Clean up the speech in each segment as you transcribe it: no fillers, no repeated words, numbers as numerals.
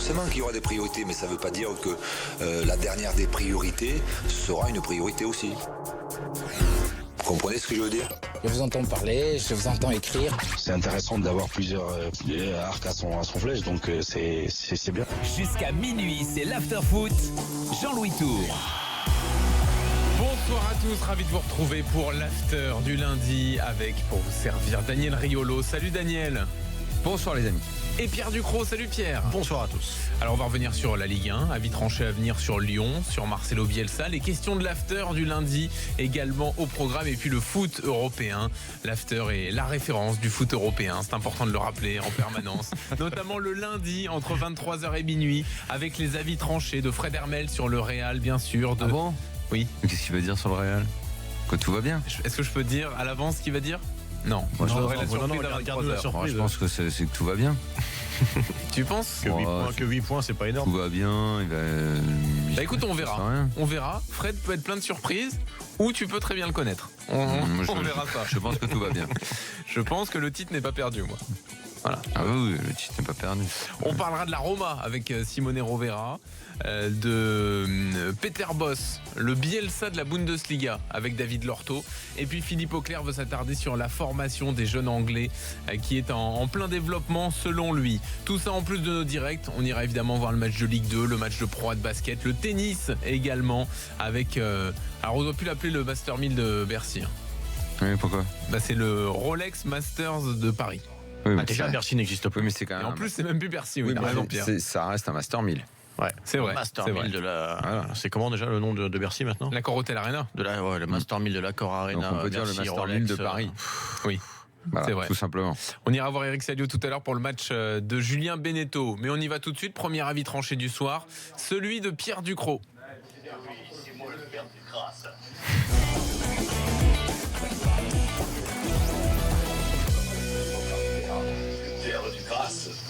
Forcément qu'il y aura des priorités, mais ça ne veut pas dire que la dernière des priorités sera une priorité aussi. Vous comprenez ce que je veux dire ? Je vous entends parler, je vous entends écrire. C'est intéressant d'avoir plusieurs arcs à son flèche, donc c'est bien. Jusqu'à minuit, c'est l'after-foot. Jean-Louis Tour. Bonsoir à tous, ravi de vous retrouver pour l'after du lundi avec, pour vous servir, Daniel Riolo. Salut Daniel. Bonsoir les amis. Et Pierre Ducrot, salut Pierre. Bonsoir à tous. Alors on va revenir sur la Ligue 1, avis tranché à venir sur Lyon, sur Marcelo Bielsa, les questions de l'after du lundi également au programme et puis le foot européen. L'after est la référence du foot européen, c'est important de le rappeler en permanence, notamment le lundi entre 23h et minuit avec les avis tranchés de Fred Hermel sur le Real bien sûr. Ah bon ? Oui. Mais qu'est-ce qu'il va dire sur le Real ? Que tout va bien ? Est-ce que je peux dire à l'avance ce qu'il va dire ? Non. Moi, je donnerai la non, surprise non, à garde-nous la 23h. surprise. je pense que c'est que tout va bien. Tu penses ? Que 8 points, c'est pas énorme. Tout va bien. Bah écoute, on verra. On verra. Fred peut être plein de surprises ou tu peux très bien le connaître. On verra ça. Je pense que tout va bien. Je pense que le titre n'est pas perdu, moi. Voilà. Ah oui, le titre n'est pas perdu. On parlera de la Roma avec Simone Rovera, de Peter Bosz, le Bielsa de la Bundesliga avec David Lorto. Et puis Philippe Auclair veut s'attarder sur la formation des jeunes Anglais qui est en plein développement selon lui. Tout ça en plus de nos directs. On ira évidemment voir le match de Ligue 2, le match de Pro A de basket, le tennis également avec... alors on aurait pu l'appeler le Master 1000 de Bercy. Oui, pourquoi ? Bah, c'est le Rolex Masters de Paris. Oui, Déjà, Bercy n'existe plus. Oui, mais c'est quand Et même. en plus, c'est même plus Bercy. Oui, oui, t'as mais raison, Pierre. ça reste un Master 1000. Ouais, C'est vrai. Master c'est 1000 vrai. de la. Voilà. C'est comment déjà le nom de Bercy maintenant ? L'accord Hotel Arena. Le Master 1000 de l'Accor Arena. Donc on peut dire le Bercy, Master Rolex, 1000 de Paris. Oui. Voilà, C'est vrai. tout simplement. On ira voir Eric Salio tout à l'heure pour le match de Julien Beneteau. Mais on y va tout de suite. Premier avis tranché du soir, celui de Pierre Ducrot.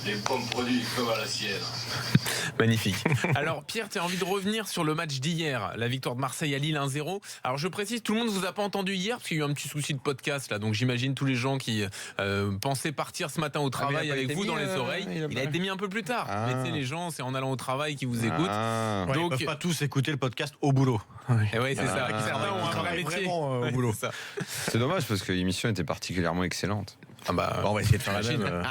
Les pommes produits comme à la sienne. Magnifique. Alors Pierre, tu as envie de revenir sur le match d'hier, la victoire de Marseille à Lille 1-0. Alors je précise, tout le monde ne vous a pas entendu hier parce qu'il y a eu un petit souci de podcast là, donc j'imagine tous les gens qui pensaient partir ce matin au travail avec vous dans les oreilles. Il a été mis un peu plus tard. Mais tu sais, les gens, c'est en allant au travail qu'ils vous écoutent. Ouais, Donc ils peuvent pas tous écouter le podcast au boulot. Et ouais, c'est ça. Certains ont un vrai métier. Vraiment au boulot. C'est ça. C'est dommage parce que l'émission était particulièrement excellente. Ah bah, On va essayer de faire la j'imagine. même.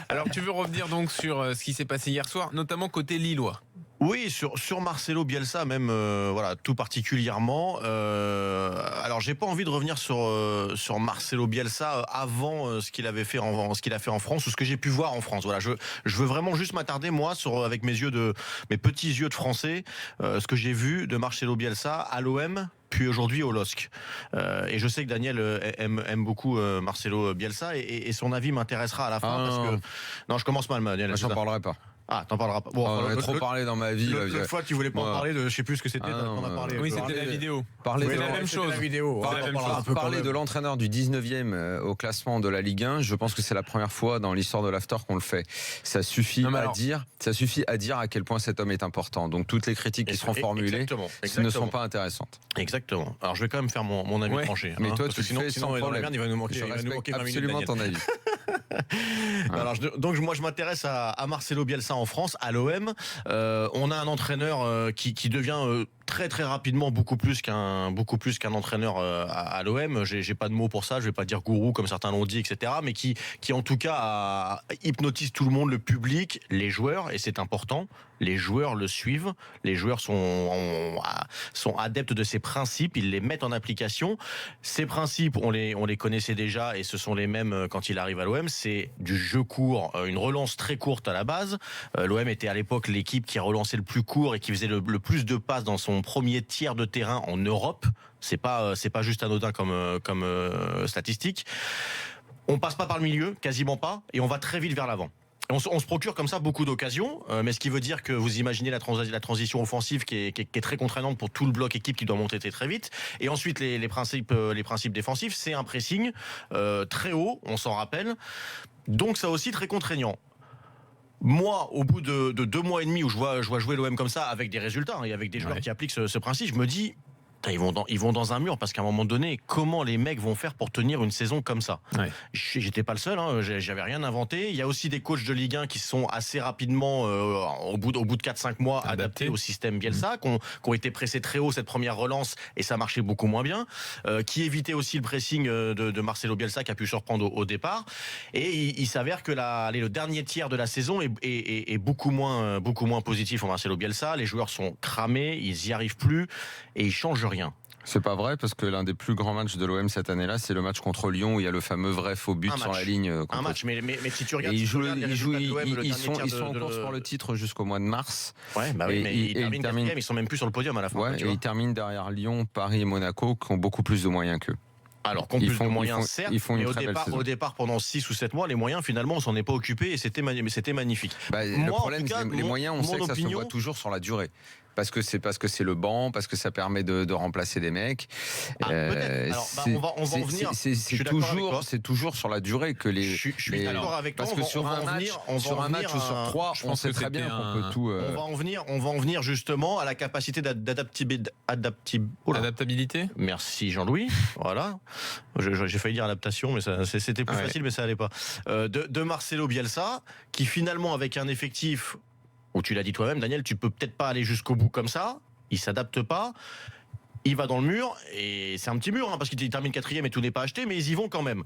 Alors tu veux revenir donc sur ce qui s'est passé hier soir, notamment côté lillois. Oui, sur Marcelo Bielsa même, voilà, tout particulièrement. Alors, j'ai pas envie de revenir sur Marcelo Bielsa avant ce qu'il avait fait ce qu'il a fait en France ou ce que j'ai pu voir en France. Voilà, je veux vraiment juste m'attarder moi avec mes petits yeux de français, ce que j'ai vu de Marcelo Bielsa à l'OM. Puis aujourd'hui au LOSC. Et je sais que Daniel aime beaucoup Marcelo Bielsa et son avis m'intéressera à la fin parce que non, je commence mal, Daniel. Moi, j'en parlerai pas. Ah, t'en parleras pas. Bon, J'en ai trop parlé dans ma vie. L'autre fois, tu voulais pas en parler de, je sais plus ce que c'était. T'en as parlé. Oui, c'était la vidéo. Parler Oui, de la même chose. La vidéo. Parler de l'entraîneur du 19e au classement de la Ligue 1, je pense que c'est la première fois dans l'histoire de l'after qu'on le fait. Ça suffit à dire à quel point cet homme est important. Donc toutes les critiques qui seront formulées ne sont pas intéressantes. Exactement. Alors je vais quand même faire mon avis tranché. Mais toi, parce que sinon, dans la merde, il va nous manquer. Je respecte 20 minutes, absolument ton avis. Alors, donc moi je m'intéresse à Marcelo Bielsa en France, à l'OM. On a un entraîneur qui devient très très rapidement beaucoup plus qu'un entraîneur à l'OM. J'ai pas de mots pour ça, je vais pas dire gourou comme certains l'ont dit, etc. Mais qui en tout cas hypnotise tout le monde, le public, les joueurs, et c'est important. Les joueurs le suivent, les joueurs sont adeptes de ses principes, ils les mettent en application. Ces principes, on les connaissait déjà et ce sont les mêmes quand il arrive à l'OM. C'est du jeu court, une relance très courte à la base. L'OM était à l'époque l'équipe qui relançait le plus court et qui faisait le plus de passes dans son premier tiers de terrain en Europe. C'est pas juste anodin comme statistique. On passe pas par le milieu, quasiment pas, et on va très vite vers l'avant. On se procure comme ça beaucoup d'occasions, mais ce qui veut dire que vous imaginez la transition offensive qui est très contraignante pour tout le bloc équipe qui doit monter très vite. Et ensuite les principes défensifs, c'est un pressing très haut, on s'en rappelle. Donc ça aussi très contraignant. Moi, au bout de 2 mois et demi où je vois jouer l'OM comme ça, avec des résultats et avec des joueurs qui appliquent ce principe, je me dis Ils vont dans un mur parce qu'à un moment donné, comment les mecs vont faire pour tenir une saison comme ça? J'étais pas le seul, hein, j'avais rien inventé. Il y a aussi des coachs de Ligue 1 qui sont assez rapidement, au bout de 4-5 mois, adaptés au système Bielsa, qui ont été pressés très haut cette première relance et ça marchait beaucoup moins bien, qui évitaient aussi le pressing de Marcelo Bielsa qui a pu surprendre au départ. Et il s'avère que le dernier tiers de la saison est beaucoup moins positif pour Marcelo Bielsa. Les joueurs sont cramés, ils y arrivent plus et ils changent rien. C'est pas vrai parce que l'un des plus grands matchs de l'OM cette année-là, c'est le match contre Lyon où il y a le fameux vrai faux but sur la ligne. Un match, mais si tu regardes, ils sont en course pour le titre jusqu'au mois de mars. Ouais, bah oui, mais ils terminent quatrième, ils sont même plus sur le podium à la fin. Ouais, et ils terminent derrière Lyon, Paris et Monaco qui ont beaucoup plus de moyens qu'eux. Alors, qu'on plus de moyens, certes, mais au départ, pendant 6 ou 7 mois, les moyens, finalement, on s'en est pas occupé et c'était magnifique. Le problème, c'est que les moyens, on sait que ça se voit toujours sur la durée. Parce que c'est le banc, parce que ça permet de remplacer des mecs. Peut-être. Alors, on va en venir. C'est toujours sur la durée que les. Je suis d'accord avec toi. Parce que sur un match ou sur 3, on sait très bien qu'on peut tout. On va en venir justement à la capacité Adaptabilité. Merci Jean-Louis. Voilà. J'ai failli dire adaptation, mais c'était plus facile, mais ça allait pas. De Marcelo Bielsa, qui finalement avec un effectif où tu l'as dit toi-même, Daniel, tu peux peut-être pas aller jusqu'au bout comme ça. Il s'adapte pas. Il va dans le mur et c'est un petit mur parce qu'il termine 4e et tout n'est pas acheté, mais ils y vont quand même.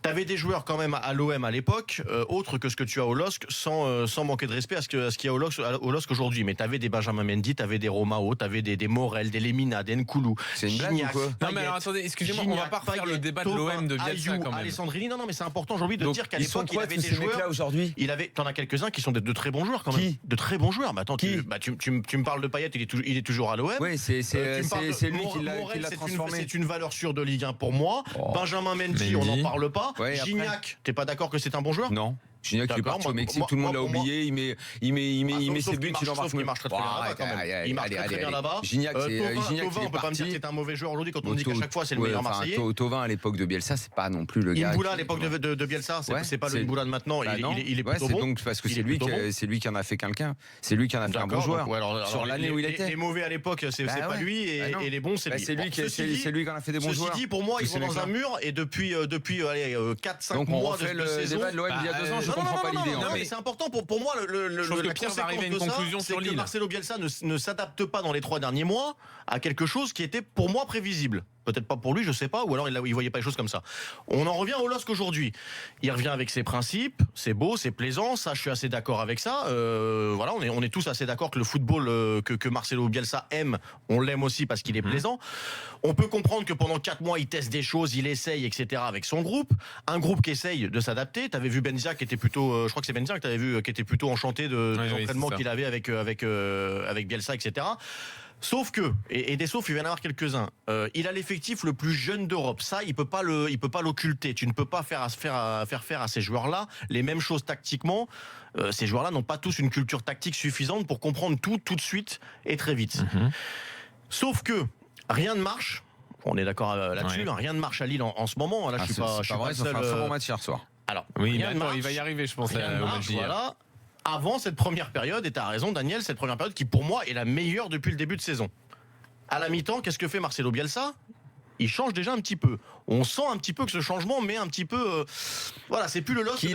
T'avais des joueurs quand même à l'OM à l'époque, autres que ce que tu as au LOSC, sans manquer de respect à ce qu'il y a au LOSC aujourd'hui. Mais t'avais des Benjamin Mendy, t'avais des Romao, t'avais des Morel, des Lemina, des Nkoulou. C'est une blague ou quoi? Non mais alors attendez, excusez-moi, on va pas refaire le débat de l'OM de Bielsa quand même. Alessandrini, non mais c'est important aujourd'hui de dire qu'à l'époque il avait des joueurs. Aujourd'hui, t'en as quelques-uns qui sont de très bons joueurs quand même. De très bons joueurs. Mais attends, tu me parles de Payet, il est toujours à l'OM. Oui, c'est lui qui l'a transformé. C'est une valeur sûre de Ligue 1 pour moi. Benjamin Mendy, on n'en parle pas. Gignac, t'es pas d'accord que c'est un bon joueur? Non. Gignac qui est parti au Mexique, tout le monde l'a oublié, il met ses buts, il en marque. Il marche très bien là-bas quand même. Il marche très bien là-bas. Gignac, on peut pas me dire que c'est un mauvais joueur aujourd'hui quand on dit qu'à chaque fois c'est le meilleur Marseillais. Thauvin à l'époque de Bielsa, c'est pas non plus le gars. Imboula à l'époque de Bielsa, c'est pas le Imboula de maintenant, il est plutôt bon. C'est donc parce que c'est lui qui en a fait quelqu'un. C'est lui qui en a fait un bon joueur. Sur l'année où il était. Les mauvais à l'époque, c'est pas lui et les bons, c'est lui. C'est lui qui en a fait des bons joueurs. Ceci dit, pour moi, ils vont dans un mur et depuis 4-5 mois de saison. Donc on refait le débat de l'OM il y a 2 ans, je comprends pas l'idée. Non, mais c'est important pour moi. Je pense que Pierre va arriver à une conclusion sur Lille. Marcelo Bielsa ne s'adapte pas dans les 3 derniers mois à quelque chose qui était pour moi prévisible. Peut-être pas pour lui, je sais pas, ou alors il voyait pas les choses comme ça. On en revient au LOSC aujourd'hui. Il revient avec ses principes, c'est beau, c'est plaisant, ça je suis assez d'accord avec ça. Voilà, on est tous assez d'accord que le football que Marcelo Bielsa aime, on l'aime aussi parce qu'il est plaisant. On peut comprendre que pendant 4 mois, il teste des choses, il essaye, etc. avec son groupe. Un groupe qui essaye de s'adapter. T'avais vu Benzia qui était plutôt, je crois que c'est Benzia que t'avais vu, qui était plutôt enchanté des entraînements qu'il avait avec Bielsa, etc. Sauf que, et des saufs, il va y en avoir quelques-uns. Il a l'effectif le plus jeune d'Europe. Ça, il peut pas l'occulter. Tu ne peux pas faire faire à ces joueurs-là les mêmes choses tactiquement. Ces joueurs-là n'ont pas tous une culture tactique suffisante pour comprendre tout de suite et très vite. Sauf que rien ne marche. On est d'accord là-dessus. Ouais. Rien ne marche à Lille en ce moment. Là, je suis pas vrai, seul. Ça fait un très bon match hier soir. Alors, oui, mais attends, il va y arriver, je pense. Voilà. Avant cette première période, et tu as raison Daniel, cette première période qui pour moi est la meilleure depuis le début de saison. À la mi-temps, qu'est-ce que fait Marcelo Bielsa ? Il change déjà un petit peu. On sent un petit peu que ce changement met un petit peu... voilà, c'est plus le LOSC de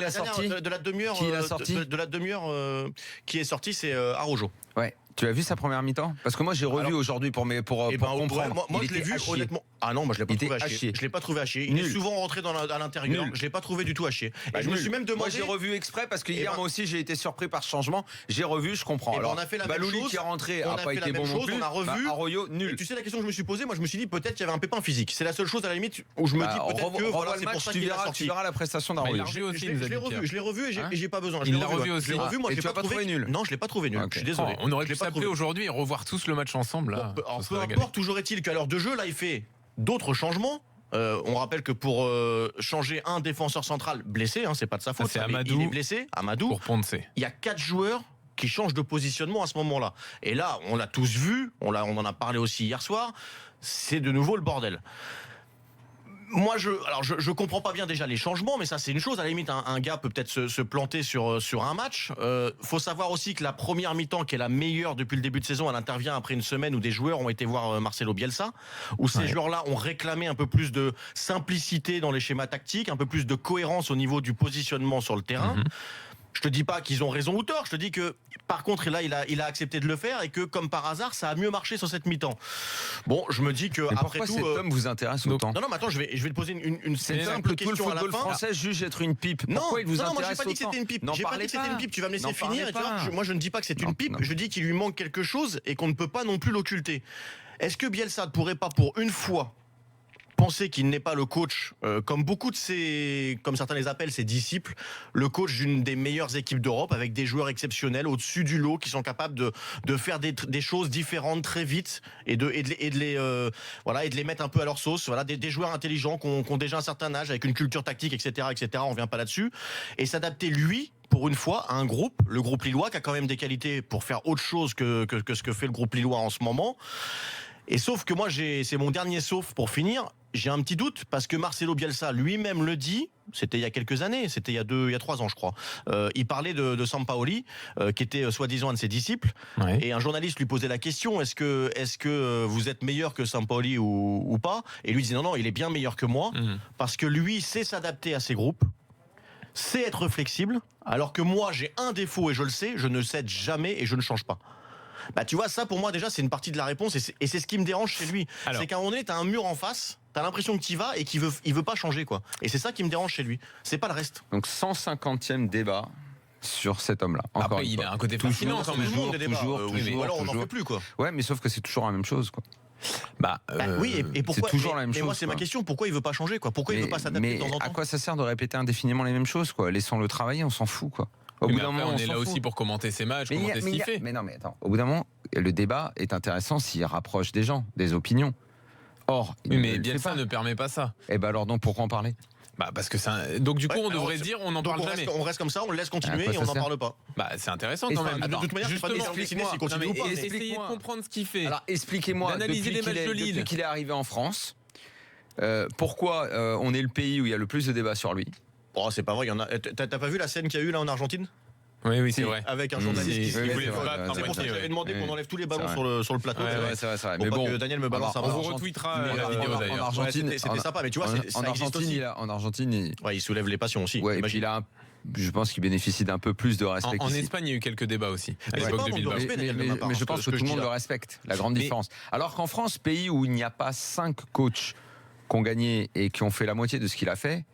la demi-heure. De la demi-heure qui est sorti, c'est Araujo. Ouais. Tu as vu sa première mi-temps ? Parce que moi j'ai revu aujourd'hui pour comprendre. Moi je l'ai vu honnêtement. Ah non, moi je l'ai pas trouvé à chier. Je l'ai pas trouvé à chier. Il est souvent rentré à l'intérieur. Je l'ai pas trouvé du tout à chier. Et je me suis même demandé. Moi j'ai revu exprès parce que hier moi aussi j'ai été surpris par ce changement. J'ai revu, je comprends. Alors on a fait la même chose. Qui est rentré a pas été bon non plus. On a revu. Arroyo nul. Tu sais la question que je me suis posée, moi je me suis dit peut-être qu'il y avait un pépin physique. C'est la seule chose à la limite où je me dis peut-être que voilà, c'est pour ça qu'il est sorti. Tu verras la prestation d'Arroyo. Je l'ai revu et j'ai pas besoin. Il l'a revu aussi. Je l'ai revu, moi je l'ai pas trouvé nul. Non, je l'ai pas trouvé nul. Je suis désolé. On aurait pu s'appeler aujourd'hui et revoir tous le match ensemble. Peu importe, toujours est-il qu'à l'heure de jeu, là, il fait d'autres changements. On rappelle que pour changer un défenseur central blessé, c'est pas de sa faute. C'est Amadou. Il est blessé, Amadou. Pour Ponce. Il y a 4 joueurs qui changent de positionnement à ce moment-là. Et là, on l'a tous vu, on en a parlé aussi hier soir, c'est de nouveau le bordel. Moi, je comprends pas bien déjà les changements, mais ça c'est une chose. À la limite, un gars peut peut-être se planter sur un match. Faut savoir aussi que la première mi-temps, qui est la meilleure depuis le début de saison, elle intervient après une semaine où des joueurs ont été voir Marcelo Bielsa, où ces joueurs-là ont réclamé un peu plus de simplicité dans les schémas tactiques, un peu plus de cohérence au niveau du positionnement sur le terrain. Je te dis pas qu'ils ont raison ou tort, je te dis que par contre là il a accepté de le faire et que comme par hasard ça a mieux marché sur cette mi-temps. Bon, je me dis que mais après pourquoi tout cet homme vous intéresse autant? Non, mais attends, je vais te poser une simple question tout le à la football fin. français juge être une pipe. Non, Pourquoi il vous moi j'ai intéresse pas dit que autant? c'était une pipe. N'en J'ai pas dit parlez que c'était une pipe. Tu vas me laisser N'en finir. Et tu parlez vois, pas. moi je ne dis pas que c'est une pipe. Non. Je dis qu'il lui manque quelque chose et qu'on ne peut pas non plus l'occulter. Est-ce que Bielsa ne pourrait pas pour une fois penser qu'il n'est pas le coach, comme beaucoup de ses, comme certains les appellent, ses disciples, le coach d'une des meilleures équipes d'Europe, avec des joueurs exceptionnels au-dessus du lot, qui sont capables de faire des choses différentes très vite et de les mettre un peu à leur sauce. Voilà, des joueurs intelligents qui ont déjà un certain âge, avec une culture tactique, etc., etc. On revient pas là-dessus, et s'adapter lui. Pour une fois, à un groupe, le groupe lillois, qui a quand même des qualités pour faire autre chose que ce que fait le groupe lillois en ce moment. Et sauf que moi, c'est mon dernier sauf pour finir. J'ai un petit doute parce que Marcelo Bielsa lui-même le dit. C'était il y a quelques années, c'était il y a 3 ans, je crois. Il parlait de Sampaoli, qui était soi-disant un de ses disciples. Ouais. Et un journaliste lui posait la question, est-ce que vous êtes meilleur que Sampaoli ou pas? Et lui disait non, il est bien meilleur que moi, parce que lui sait s'adapter à ses groupes, sait être flexible, alors que moi j'ai un défaut et je le sais, je ne cède jamais et je ne change pas. Bah tu vois, ça pour moi déjà c'est une partie de la réponse, et c'est ce qui me dérange chez lui. Alors, c'est qu'à un moment donné t'as un mur en face, t'as l'impression que t'y vas et qu'il veut pas changer, quoi. Et c'est ça qui me dérange chez lui, c'est pas le reste. Donc 150e débat sur cet homme-là. Encore après il a un côté fascinant quand même. Toujours, ou alors on n'en fait plus, quoi. Ouais, mais sauf que c'est toujours la même chose, quoi. Oui, et pourquoi? C'est toujours la même mais chose. Moi c'est ma question, pourquoi il veut pas changer, quoi? Pourquoi il veut pas s'adapter de temps en temps? À quoi ça sert de répéter indéfiniment les mêmes choses, quoi? Laissons-le travailler, on s'en fout, quoi. Au bout d'un moment, on est là aussi pour commenter ses matchs, commenter ce qu'il fait. Mais non, mais attends. Au bout d'un moment, le débat est intéressant s'il rapproche des gens, des opinions. Or, mais Bielsa ne permet pas ça. Et ben alors donc pourquoi en parler? Parce que ça. Donc du coup, on devrait dire, on n'en parle jamais. On reste comme ça, on le laisse continuer et on n'en parle pas. C'est intéressant quand même. De toute manière, c'est pas déterminé s'il continue ou pas. Essayez de comprendre ce qu'il fait. Alors expliquez-moi, depuis qu'il est arrivé en France, pourquoi on est le pays où il y a le plus de débats sur lui? Oh, c'est pas vrai, il y en a. T'as pas vu la scène qu'il y a eu là en Argentine? Oui, c'est vrai. Avec un journaliste qui voulait battre. C'est pour ça que j'avais demandé qu'on enlève tous les ballons sur le plateau. C'est vrai. Mais bon, que Daniel me balance un ballon. On vous retweetera la vidéo d'ailleurs. En Argentine, c'était sympa, mais tu vois, en Argentine, il soulève les passions aussi. Ouais, et puis je pense qu'il bénéficie d'un peu plus de respect. En Espagne, il y a eu quelques débats aussi. À l'époque de Bilbao. Mais je pense que tout le monde le respecte. La grande différence. Alors qu'en France, pays où il n'y a pas 5 coachs qui ont gagné et qui ont fait la moitié de ce qu'il a fait,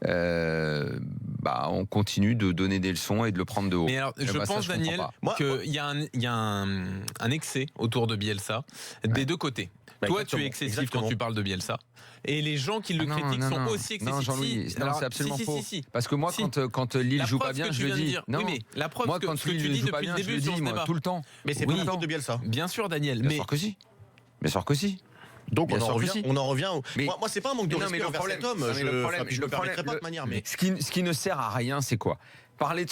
on continue de donner des leçons et de le prendre de haut. Mais alors, je pense, Daniel, qu'il y a un excès autour de Bielsa des deux côtés. Toi, tu es excessif quand tu parles de Bielsa. Et les gens qui le critiquent sont aussi excessifs. Non, Jean-Louis, c'est absolument faux. Parce que moi, quand Lille joue pas bien, je le dis. Non, mais la preuve moi, quand Lille joue pas bien, je le dis, tout le temps. Mais c'est pas le de Bielsa. Bien sûr, Daniel. Bien sûr que si. Donc on en revient. Moi, c'est pas un manque de respect envers cet homme. Je le permettrai pas de manière. Mais ce qui ne sert à rien, c'est quoi? Parler de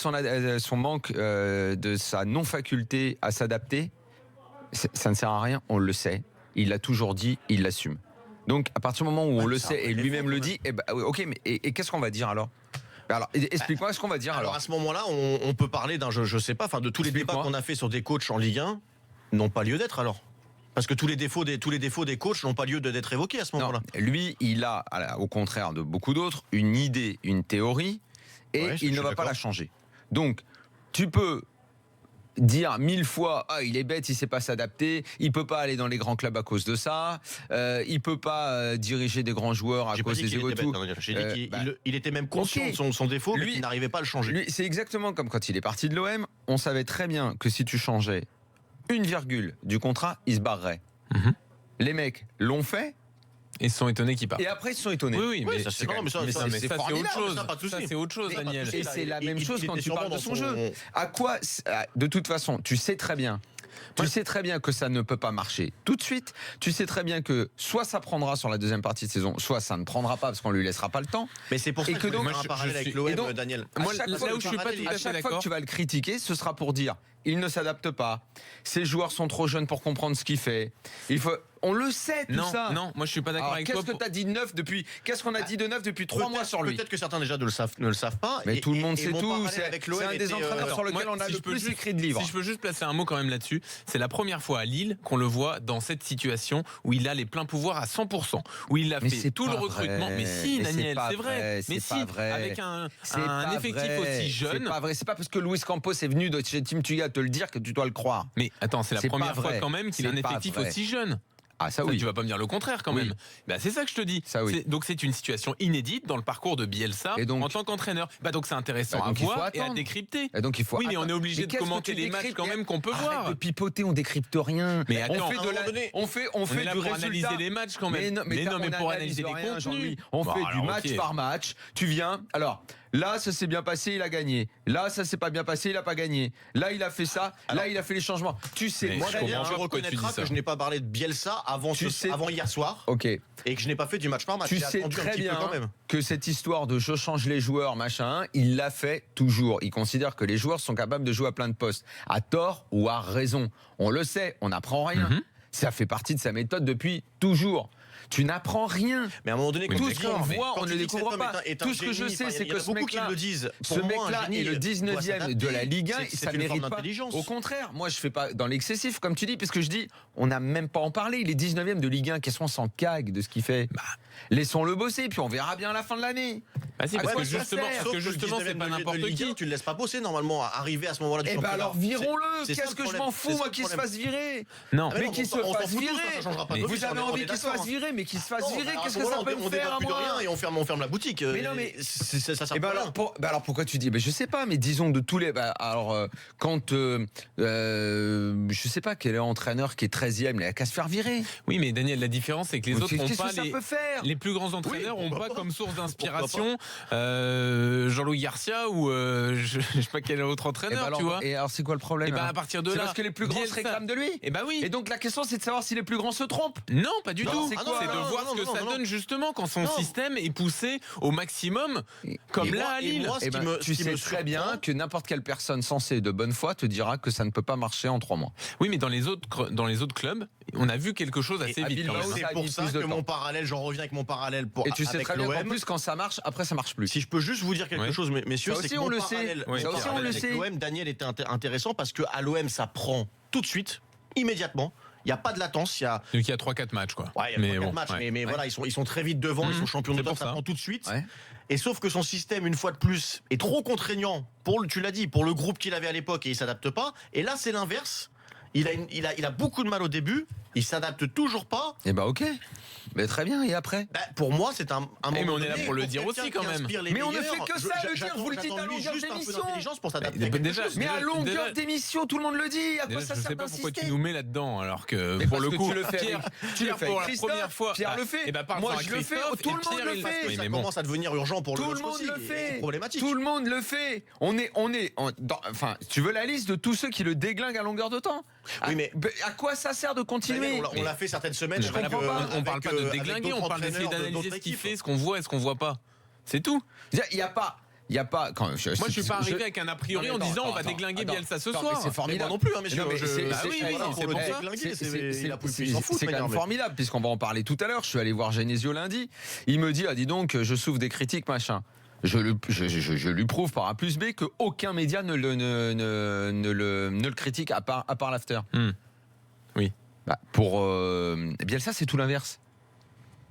son manque, de sa non-faculté à s'adapter, ça ne sert à rien. On le sait. Il l'a toujours dit. Il l'assume. Donc à partir du moment où on le sait et lui-même le dit, ok. Mais et qu'est-ce qu'on va dire alors? Alors, explique-moi ce qu'on va dire. Alors à ce moment-là, on peut parler d'un, je sais pas, de tous les débats qu'on a fait sur des coachs en Ligue 1 n'ont pas lieu d'être alors. Parce que tous les défauts des coachs n'ont pas lieu d'être évoqués à ce moment-là. Lui, il a, au contraire de beaucoup d'autres, une idée, une théorie, et il ne va pas la changer. Donc, tu peux dire 1000 fois, il est bête, il sait pas s'adapter, il peut pas aller dans les grands clubs à cause de ça, il peut pas diriger des grands joueurs à cause des égos. J'ai dit qu'il était même conscient de son défaut, mais qu'il n'arrivait pas à le changer. C'est exactement comme quand il est parti de l'OM, on savait très bien que si tu changeais une virgule du contrat, il se barrerait. Les mecs l'ont fait. Et se sont étonnés qu'il parte. Et après, ils se sont étonnés. Oui, mais ça, c'est autre chose. Ça, c'est autre chose, Daniel. Et c'est la même chose quand tu parles de son jeu. À quoi, de toute façon, tu sais très bien. Tu sais très bien que ça ne peut pas marcher tout de suite. Tu sais très bien que soit ça prendra sur la deuxième partie de saison, soit ça ne prendra pas parce qu'on lui laissera pas le temps. Mais c'est pour ça que donc un parallèle avec l'OM, Daniel. Moi, là où je suis pas tout à fait d'accord, chaque fois que tu vas le critiquer, ce sera pour dire il ne s'adapte pas. Ses joueurs sont trop jeunes pour comprendre ce qu'il fait. On le sait tout ça. Non, moi je suis pas d'accord avec toi. Qu'est-ce que tu as dit de neuf depuis Qu'est-ce qu'on a dit de neuf depuis 3 mois sur lui? Peut-être que certains déjà ne le savent pas. Mais tout le monde sait mon tout. parallèle avec l'OM C'est un des était, entraîneurs sur lequel on a le plus écrit de livres. Si je peux juste placer un mot quand même là-dessus, c'est la première fois à Lille qu'on le voit dans cette situation où il a les pleins pouvoirs à 100%, où il a fait tout le recrutement. Mais si, Daniel, c'est vrai. Mais si, avec un effectif aussi jeune. C'est pas vrai. C'est pas parce que Luis Campos est venu de chez Team Tuya te le dire que tu dois le croire. Mais attends, c'est la première fois quand même qu'il a un effectif aussi jeune. Ah ça oui. Tu vas pas me dire le contraire quand même. Bah, c'est ça que je te dis. Ça, oui. Donc c'est une situation inédite dans le parcours de Bielsa en tant qu'entraîneur. Bah donc c'est intéressant à voir et à décrypter. Et donc il faut mais on est obligé de commenter les matchs quand même qu'on peut voir. Arrête de pipoter, on décrypte rien. Mais attends, on fait est là du pour résultat. analyser les matchs quand même. Mais pour analyser les contenus. On fait du match par match. Tu viens. Alors là, ça s'est bien passé, il a gagné. Là, ça s'est pas bien passé, il a pas gagné. Là, il a fait ça. Là, il a fait les changements. Tu sais, moi, je reconnaîtras que je n'ai pas parlé de Bielsa avant hier soir. Ok. Et que je n'ai pas fait du match par match. Tu sais très bien que cette histoire de je change les joueurs, machin, il l'a fait toujours. Il considère que les joueurs sont capables de jouer à plein de postes, à tort ou à raison. On le sait, on n'apprend rien. Ça fait partie de sa méthode depuis toujours. Tu n'apprends rien. Mais à un moment donné, tout ce qu'on voit, on ne le découvre pas. Tout ce que je sais, c'est que ce mec-là est le 19e de la Ligue 1 et ça ne mérite pas. Au contraire, moi je fais pas dans l'excessif, comme tu dis, parce que je dis, on n'a même pas en parlé. Il est 19e de Ligue 1, qu'est-ce qu'on s'en cague de ce qu'il fait? Laissons-le bosser, puis on verra bien à la fin de l'année. Parce que justement, c'est pas n'importe qui. Tu le laisses pas bosser normalement, arriver à ce moment-là du championnat. Eh ben alors virons-le. Qu'est-ce que je m'en fous, moi, qu'il se fasse virer? Non, mais qu'il se fasse virer. Vous avez envie qu'il se fasse virer, mais qu'il se fasse virer, qu'est-ce que ça peut me faire à moi? Et on ferme la boutique. Mais non, mais ça sert pas. Alors pourquoi tu dis? Je sais pas, mais disons de tous les. Alors quand je sais pas quel est l'entraîneur qui est 13e, il a qu'à se faire virer. Oui, mais Daniel, la différence c'est que les autres n'ont pas les plus grands entraîneurs n'ont pas comme source d'inspiration Jean-Louis Garcia ou je sais pas quel autre entraîneur, tu vois. Et alors c'est quoi le problème? Et à partir de là, parce que les plus grands se réclament de lui. Et oui. Et donc la question c'est de savoir si les plus grands se trompent. Non, pas du tout. C'est de voir ce que ça donne justement quand son système est poussé au maximum, comme là à Lille. Tu sais très bien que n'importe quelle personne sensée de bonne foi te dira que ça ne peut pas marcher en 3 mois. Oui, mais dans les autres clubs, on a vu quelque chose assez vite. C'est pour ça que mon parallèle, j'en reviens avec mon parallèle pour. Et tu sais très bien qu'en plus quand ça marche, après ça marche plus. Si je peux juste vous dire quelque chose, messieurs, c'est que mon parallèle avec l'OM, Daniel, était intéressant parce que à l'OM ça prend tout de suite, immédiatement. Il n'y a pas de latence. Donc il y a 3-4 matchs, quoi. Ouais, il y a 3-4 matchs, mais voilà, ils sont très vite devant, ils sont champions de ça prend tout de suite. Ouais. Et sauf que son système, une fois de plus, est trop contraignant tu l'as dit, pour le groupe qu'il avait à l'époque et il s'adapte pas. Et là, c'est l'inverse. Il a beaucoup de mal au début, il s'adapte toujours pas. Et ok. Mais très bien, et après pour moi, c'est un moment. Mais on est là pour le dire aussi quand même. Mais on ne fait que ça, le dire, vous le dites à longueur d'émission. Pour s'adapter. Mais à longueur d'émission, tout le monde le dit. À quoi ça sert? Je sais pas pourquoi tu nous mets là-dedans, alors que pour le coup, tu le fais. Pierre pour la première fois. Pierre le fait. Moi je le fais. Tout le monde le fait. Ça commence à devenir urgent pour le Tout le monde le fait. Problématique. Tout le monde le fait. Enfin, tu veux la liste de tous ceux qui le déglinguent à longueur de temps? Oui, mais à quoi ça sert de continuer? On l'a fait certaines semaines. On parle pas de déglinguer, on parle d'essayer d'analyser ce qu'il fait, ce qu'on voit et ce qu'on voit pas. C'est tout. Il y a pas. Moi, je suis pas arrivé avec un a priori en disant on va déglinguer Bielsa ce soir. C'est formidable non plus, messieurs. C'est quand même formidable, puisqu'on va en parler tout à l'heure. Je suis allé voir Genesio lundi. Il me dit, dis donc, je souffre des critiques, machin. Je lui prouve par A plus B qu'aucun média ne le critique à part l'after. Oui. Pour Bielsa, c'est tout l'inverse.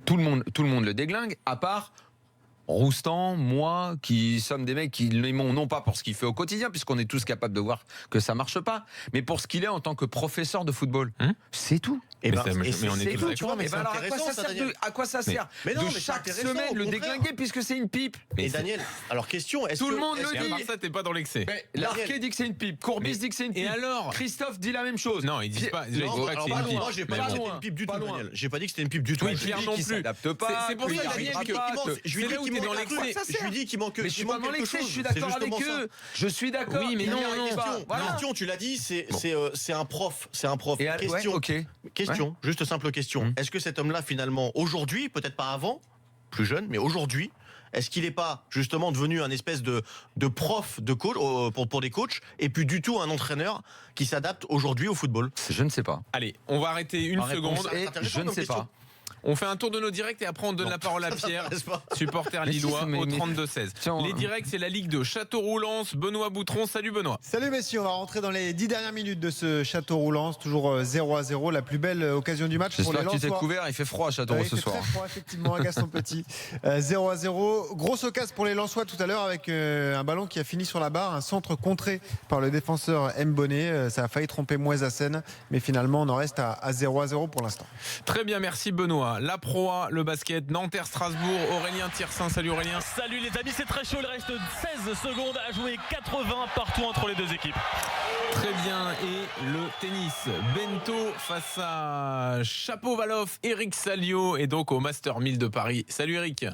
Tout le monde le déglingue, à part Roustan, moi, qui sommes des mecs qui l'aimons non pas pour ce qu'il fait au quotidien, puisqu'on est tous capables de voir que ça marche pas, mais pour ce qu'il est en tant que professeur de football. C'est tout. Mais on est tous d'accord. Mais alors à quoi ça sert de chaque semaine le déglinguer, puisque c'est une pipe? Et Daniel, alors question, est-ce que tout le monde le dit? À part ça, t'es pas dans l'excès. Larquet dit que c'est une pipe, Courbis dit que c'est une pipe. Et alors? Christophe dit la même chose. Non, ils disent pas que c'est une pipe. Moi, j'ai pas dit que c'était une pipe du tout, Daniel. J'ai pas dit que c'était une pipe du tout. Oui, Pierre non plus. S'adapte pas. C'est pour ça, Daniel, je lui dis qu'il manque l'excès. Je lui dis qu'il manque. Mais je suis pas dans l'excès. Je suis d'accord avec eux. Je suis d'accord. Oui, mais non. Question, tu l'as dit, c'est un prof. Question, juste simple question. Est-ce que cet homme-là, finalement, aujourd'hui, peut-être pas avant, plus jeune, mais aujourd'hui, Est-ce qu'il n'est pas justement devenu un espèce de prof de coach pour des coachs et puis du tout un entraîneur qui s'adapte aujourd'hui au football? Je ne sais pas. Allez, on va arrêter une seconde. Et je ne sais pas. On fait un tour de nos directs et après on donne la parole à Pierre, supporter lillois au 32-16. Les directs, c'est la Ligue 2. Château-Roulens, Benoît Boutron. Salut Benoît. Salut messieurs, on va rentrer dans les 10 dernières minutes de ce Château-Roulens, toujours 0-0, la plus belle occasion du match pour les Lensois. J'espère que tu t'es couvert, il fait froid à Châteauroux ce soir. Il fait très froid effectivement, à Gaston Petit. 0-0, grosse occasion pour les Lensois tout à l'heure avec un ballon qui a fini sur la barre, un centre contré par le défenseur Mbonné. Ça a failli tromper Mouezassen, mais finalement on en reste à 0-0 pour l'instant. Très bien, merci Benoît. La Pro A, le basket, Nanterre-Strasbourg, Aurélien Tiersin. Salut Aurélien. Salut les amis, c'est très chaud, il reste 16 secondes à jouer, 80 partout entre les deux équipes. Très bien, et le tennis, Bento face à Chapovalov, Eric Salio, et donc au Master 1000 de Paris. Salut Eric.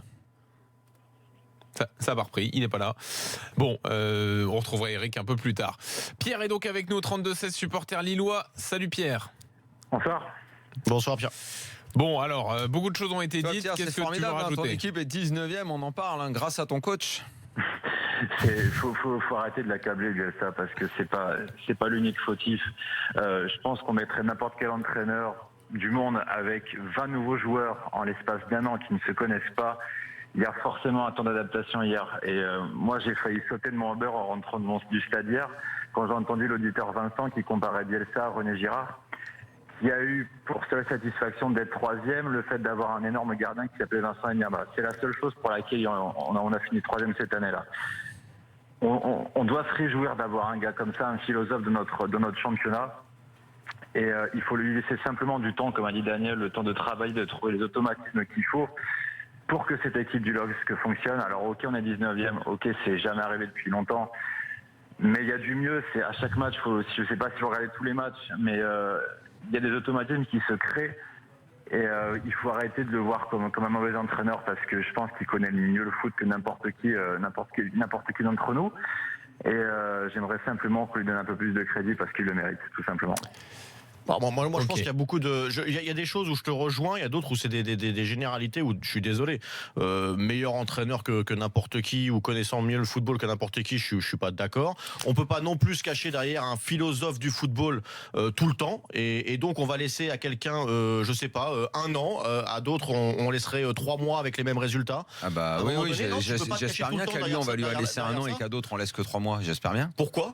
Ça a pas repris, il n'est pas là. Bon, on retrouvera Eric un peu plus tard. Pierre est donc avec nous, 32-16, supporter lillois. Salut Pierre. Bonsoir. Bonsoir Pierre. Bon, alors, beaucoup de choses ont été dites. Qu'est-ce que tu veux rajouter? Ton équipe est 19e, on en parle, grâce à ton coach. Faut arrêter de l'accabler Bielsa parce que c'est pas l'unique fautif. Je pense qu'on mettrait n'importe quel entraîneur du monde avec 20 nouveaux joueurs en l'espace d'un an qui ne se connaissent pas. Il y a forcément un temps d'adaptation hier. Et moi, j'ai failli sauter de mon Uber en rentrant du stade hier quand j'ai entendu l'auditeur Vincent qui comparait Bielsa à René Girard. Il y a eu pour seule satisfaction d'être troisième, le fait d'avoir un énorme gardien qui s'appelait Vincent Enyama. C'est la seule chose pour laquelle on a fini troisième cette année-là. On doit se réjouir d'avoir un gars comme ça, un philosophe de notre championnat. Et il faut lui laisser simplement du temps, comme a dit Daniel, le temps de travailler, de trouver les automatismes qu'il faut pour que cette équipe du LOSC fonctionne. Alors ok, on est 19e, ok, c'est jamais arrivé depuis longtemps. Mais il y a du mieux, c'est à chaque match, je ne sais pas si vous regardez tous les matchs, mais il y a des automatismes qui se créent et il faut arrêter de le voir comme un mauvais entraîneur parce que je pense qu'il connaît mieux le foot que n'importe qui d'entre nous. Et j'aimerais simplement qu'on lui donne un peu plus de crédit parce qu'il le mérite, tout simplement. Moi, je pense qu'il y a beaucoup de. Il y a des choses où je te rejoins, il y a d'autres où c'est des généralités où je suis désolé. Meilleur entraîneur que n'importe qui ou connaissant mieux le football que n'importe qui, je suis pas d'accord. On peut pas non plus se cacher derrière un philosophe du football tout le temps. Et donc, on va laisser à quelqu'un, je sais pas, un an. À d'autres, on laisserait 3 mois avec les mêmes résultats. Ah bah oui, j'espère bien qu'à lui, on va lui laisser un an et qu'à d'autres, on laisse que 3 mois. J'espère bien. Pourquoi ?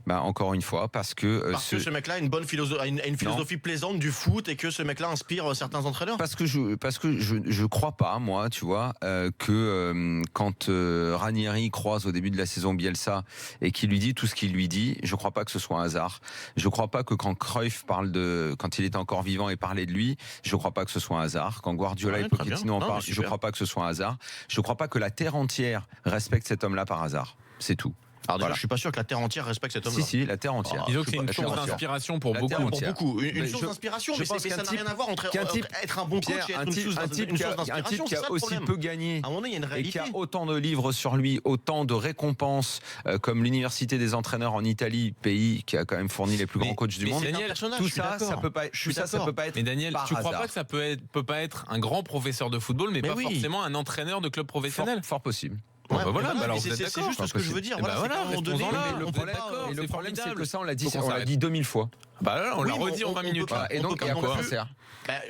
Bah encore une fois, parce que ce mec-là a une philosophie plaisante du foot et que ce mec-là inspire certains entraîneurs. Parce que je crois pas, moi, tu vois, que quand Ranieri croise au début de la saison Bielsa et qu'il lui dit tout ce qu'il lui dit, je crois pas que ce soit un hasard. Je crois pas que quand Cruyff quand il était encore vivant et parlait de lui, je crois pas que ce soit un hasard. Quand Guardiola et Pochettino en parlent, je crois pas que ce soit un hasard. Je crois pas que la terre entière respecte cet homme-là par hasard. C'est tout. Alors déjà, je suis pas sûr que la terre entière respecte cet homme-là. Si, la terre entière. Disons que c'est une source d'inspiration pour beaucoup. Une source d'inspiration, mais ça n'a rien à voir entre être un bon coach et être une source d'inspiration. Un type qui a aussi peu gagné à un moment donné, il y a une réalité. Et qui a autant de livres sur lui, autant de récompenses comme l'université des entraîneurs en Italie, pays qui a quand même fourni les plus grands coachs du monde. Daniel, tout ça, ça peut pas être. Mais Daniel, tu crois pas que ça peut pas être un grand professeur de football, mais pas forcément un entraîneur de club professionnel? Fort possible. C'est juste ce que je veux dire. Le problème, c'est que ça, on l'a dit 2000 fois. On l'a redit en 20 minutes. Et donc, à quoi ça sert?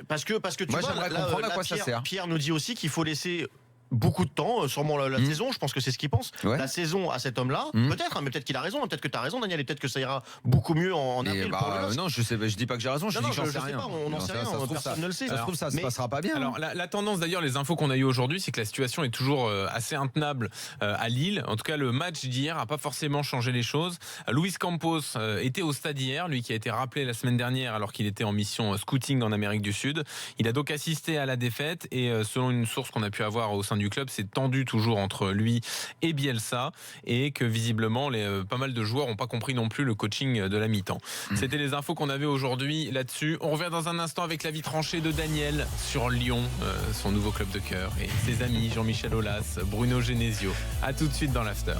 Parce que tu vois, j'aimerais comprendre à quoi ça sert. Pierre nous dit aussi qu'il faut laisser beaucoup de temps, sûrement la saison, je pense que c'est ce qu'il pense. La saison à cet homme-là, peut-être, mais peut-être qu'il a raison, peut-être que tu as raison, Daniel, et peut-être que ça ira beaucoup mieux en avril. Non, je dis pas que j'ai raison, je dis que j'en sais rien. On n'en sait rien, personne ne le sait. Ça se trouve, ça se passera pas bien. Alors, la tendance d'ailleurs, les infos qu'on a eues aujourd'hui, c'est que la situation est toujours assez intenable à Lille. En tout cas, le match d'hier n'a pas forcément changé les choses. Luis Campos était au stade hier, lui qui a été rappelé la semaine dernière alors qu'il était en mission scouting en Amérique du Sud. Il a donc assisté à la défaite et selon une source qu'on a pu avoir au sein du club, c'est tendu toujours entre lui et Bielsa et que visiblement pas mal de joueurs n'ont pas compris non plus le coaching de la mi-temps. C'était les infos qu'on avait aujourd'hui là-dessus. On revient dans un instant avec l'avis tranché de Daniel sur Lyon, son nouveau club de cœur, et ses amis Jean-Michel Aulas, Bruno Genesio. À tout de suite dans l'After.